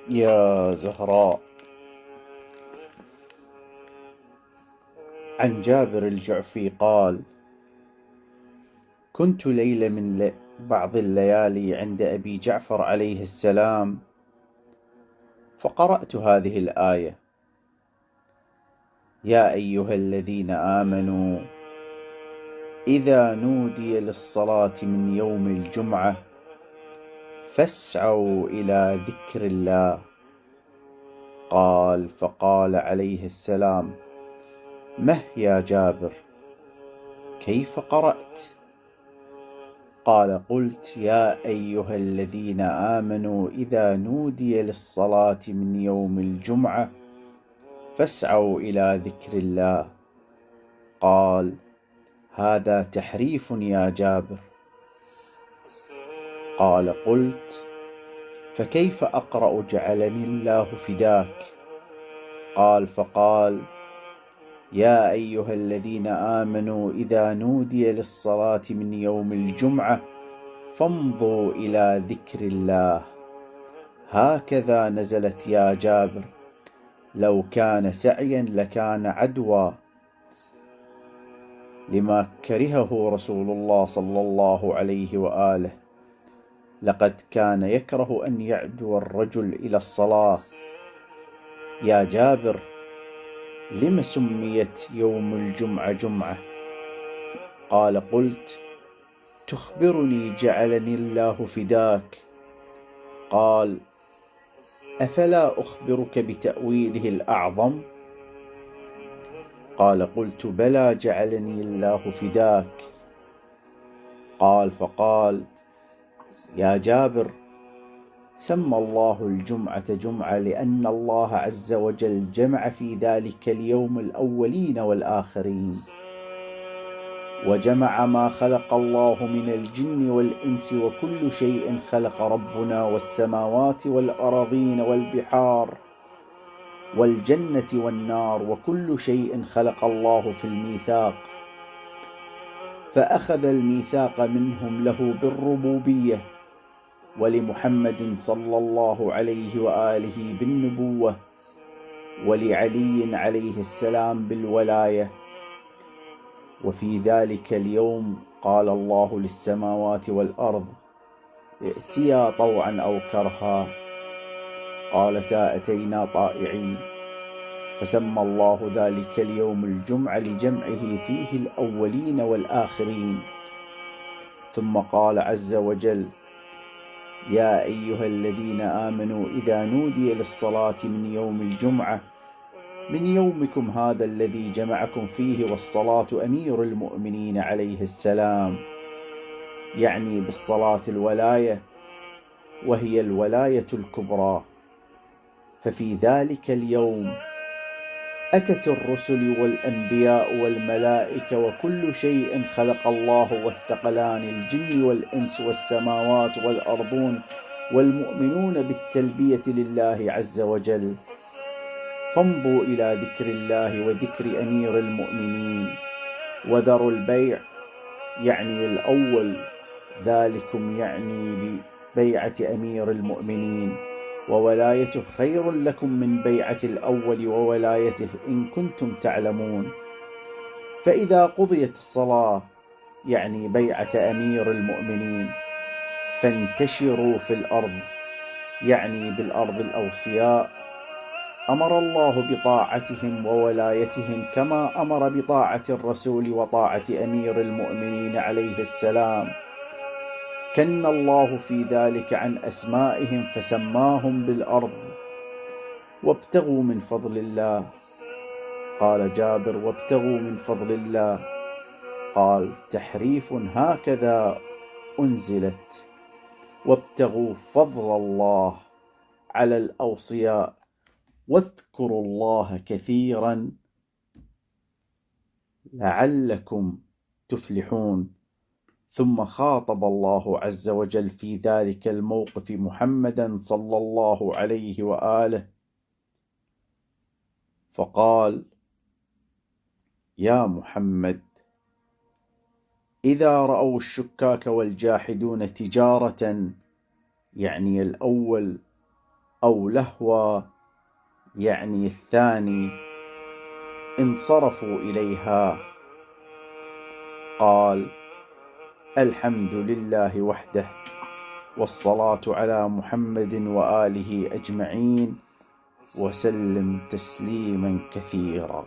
يا زهراء. عن جابر الجعفي قال: كنت ليلة من بعض الليالي عند أبي جعفر عليه السلام، فقرأت هذه الآية: يا أيها الذين آمنوا إذا نودي للصلاة من يوم الجمعة فاسعوا إلى ذكر الله. فقال عليه السلام: مه يا جابر، كيف قرأت؟ قال: قلت: يا أيها الذين آمنوا إذا نودي للصلاة من يوم الجمعة فاسعوا إلى ذكر الله. قال: هذا تحريف يا جابر. قال: قلت: فكيف أقرأ جعلني الله فداك؟ فقال: يا أيها الذين آمنوا إذا نودي للصلاة من يوم الجمعة فامضوا إلى ذكر الله. هكذا نزلت يا جابر، لو كان سعيا لكان عدوى، لما كرهه رسول الله صلى الله عليه وآله. لقد كان يكره أن يعدو الرجل إلى الصلاة. يا جابر، لم سميت يوم الجمعة جمعة؟ قال: قلت: تخبرني جعلني الله فداك. قال: أفلا أخبرك بتأويله الأعظم؟ قلت: بلى جعلني الله فداك. فقال: يا جابر، سمى الله الجمعة جمعة لأن الله عز وجل جمع في ذلك اليوم الأولين والآخرين، وجمع ما خلق الله من الجن والإنس، وكل شيء خلق ربنا، والسماوات والأراضين والبحار والجنة والنار، وكل شيء خلق الله في الميثاق، فأخذ الميثاق منهم له بالربوبية، ولمحمد صلى الله عليه وآله بالنبوة، ولعلي عليه السلام بالولاية. وفي ذلك اليوم قال الله للسماوات والأرض: ائتيا طوعا أو كرها، قالتا أتينا طائعين. فسمى الله ذلك اليوم الجمعة لجمعه فيه الأولين والآخرين. ثم قال عز وجل: يا أيها الذين آمنوا إذا نودي للصلاة من يوم الجمعة من يومكم هذا الذي جمعكم فيه. والصلاة أمير المؤمنين عليه السلام، يعني بالصلاة الولاية، وهي الولاية الكبرى. ففي ذلك اليوم أتت الرسل والأنبياء والملائكة وكل شيء خلق الله، والثقلان الجن والإنس والسماوات والأرضون، والمؤمنون بالتلبية لله عز وجل. فامضوا إلى ذكر الله وذكر أمير المؤمنين، وذروا البيع، يعني الأول، ذلكم يعني ببيعة أمير المؤمنين، وولايته خير لكم من بيعة الأول وولايته إن كنتم تعلمون. فإذا قضيت الصلاة، يعني بيعة أمير المؤمنين، فانتشروا في الأرض، يعني بالأرض الأوصياء. أمر الله بطاعتهم وولايتهم كما أمر بطاعة الرسول وطاعة أمير المؤمنين عليه السلام. كن الله في ذلك عن أسمائهم فسماهم بالأرض. وابتغوا من فضل الله. قال جابر: وابتغوا من فضل الله. تحريف، هكذا أنزلت: وابتغوا فضل الله على الأوصياء، واذكروا الله كثيرا لعلكم تفلحون. ثم خاطب الله عز وجل في ذلك الموقف محمدا صلى الله عليه وآله، فقال: يا محمد، إذا رأوا الشكاك والجاحدون تجارة، يعني الأول، أو لهوا، يعني الثاني، انصرفوا إليها. قال: الحمد لله وحده، والصلاة على محمد وآله أجمعين، وسلم تسليما كثيرا.